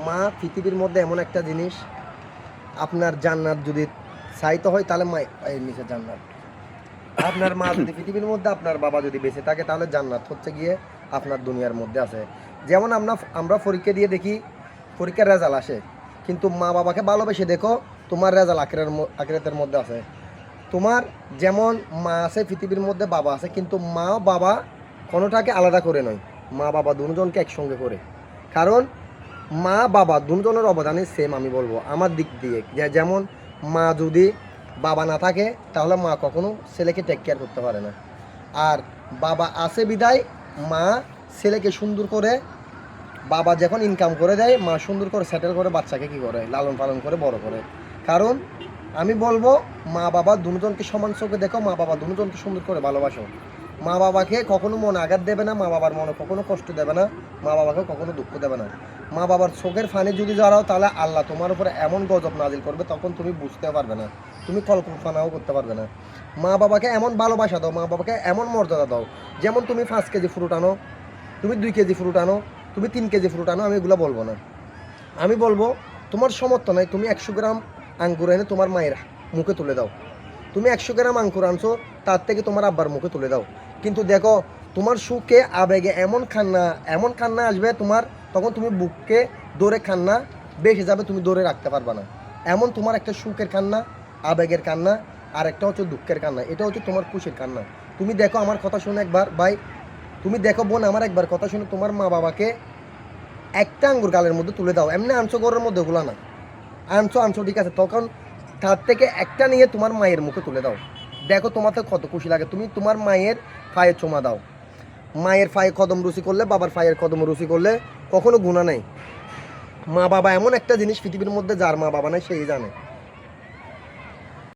মা পৃথিবীর মধ্যে এমন একটা জিনিস, আপনার জান্নাত যদি চাইতে হয় তাহলে মা এর নিচে জান্নাত। আপনার মা যদি পৃথিবীর মধ্যে, আপনার বাবা যদি বেঁচে থাকে, তাহলে জান্নাত হচ্ছে গিয়ে আপনার দুনিয়ার মধ্যে আছে। যেমন আমরা পরীক্ষা দিয়ে দেখি, পরীক্ষার রেজাল্ট আসে, কিন্তু মা বাবাকে ভালোবেসে দেখো, তোমার রেজাল্ট আখিরাতের মধ্যে আছে। তোমার যেমন মা আছে পৃথিবীর মধ্যে, বাবা আছে, কিন্তু মা বাবা কোনোটাকে আলাদা করে নয়, মা বাবা দুজনকে একসঙ্গে করে। কারণ মা বাবা দুজনের অবদানই সেম, আমি বলবো আমার দিক দিয়ে। যেমন মা যদি বাবা না থাকে, তাহলে মা কখনো ছেলেকে টেক কেয়ার করতে পারে না। আর বাবা আছে বিদায় মা ছেলেকে সুন্দর করে, বাবা যখন ইনকাম করে দেয়, মা সুন্দর করে সেটেল করে বাচ্চাকে কী করে, লালন পালন করে বড় করে। কারণ আমি বলবো, মা বাবা দুজনকে সমান চোখে দেখো, মা বাবা দুজনকে সুন্দর করে ভালোবাসো। মা বাবাকে কখনো মনে আঘাত দেবে না, মা বাবার মনে কখনো কষ্ট দেবে না, মা বাবাকে কখনো দুঃখ দেবে না। মা বাবার চোখের ফানে যদি জড়াও, তাহলে আল্লাহ তোমার উপরে এমন গজব নাজিল করবে, তখন তুমি বুঝতে পারবে না, তুমি কল্পনাও করতে পারবে না। মা বাবাকে এমন ভালোবাসা দাও, মা বাবাকে এমন মর্যাদা দাও। যেমন তুমি 5 কেজি ফ্রুট আনো, তুমি 2 কেজি ফ্রুট আনো, তুমি 3 কেজি ফ্রুট আনো, আমি এগুলো বলবো না। আমি বলবো, তোমার সমর্থ নাই, তুমি 100 গ্রাম আঙ্গুর এনে তোমার মায়ের মুখে তুলে দাও। তুমি 100 গ্রাম আঙ্কুর আনছো, তার থেকে তোমার আব্বার মুখে তুলে দাও। কিন্তু দেখো, তোমার সুখে আবেগে এমন কান্না আসবে তোমার, তখন তুমি বুককে দৌড়ে কান্না বেসে যাবে, তুমি দৌড়ে রাখতে পারবে না। এমন তোমার একটা সুখের কান্না, আবেগের কান্না, আর একটা হচ্ছে দুঃখের কান্না, এটা হচ্ছে তোমার খুশির কান্না। তুমি দেখো, আমার কথা শুনে একবার ভাই, তুমি দেখো বোন, আমার একবার কথা শুনে তোমার মা বাবাকে একটা আঙ্গুর গালের মধ্যে তুলে দাও। এমনি আনছো ঘরের মধ্যে, ওগুলো না, আনছো ঠিক আছে, তখন তার থেকে একটা নিয়ে তোমার মায়ের মুখে তুলে দাও। দেখো তোমার তো কত খুশি লাগে। তুমি তোমার মায়ের পায়ে চুমা দাও। মায়ের পায়ে কদম রুচি করলে, বাবার পায়ের কদম রুচি করলে কখনো গুণা নেই। মা বাবা এমন একটা জিনিস পৃথিবীর মধ্যে, যার মা বাবা নেই সেই জানে।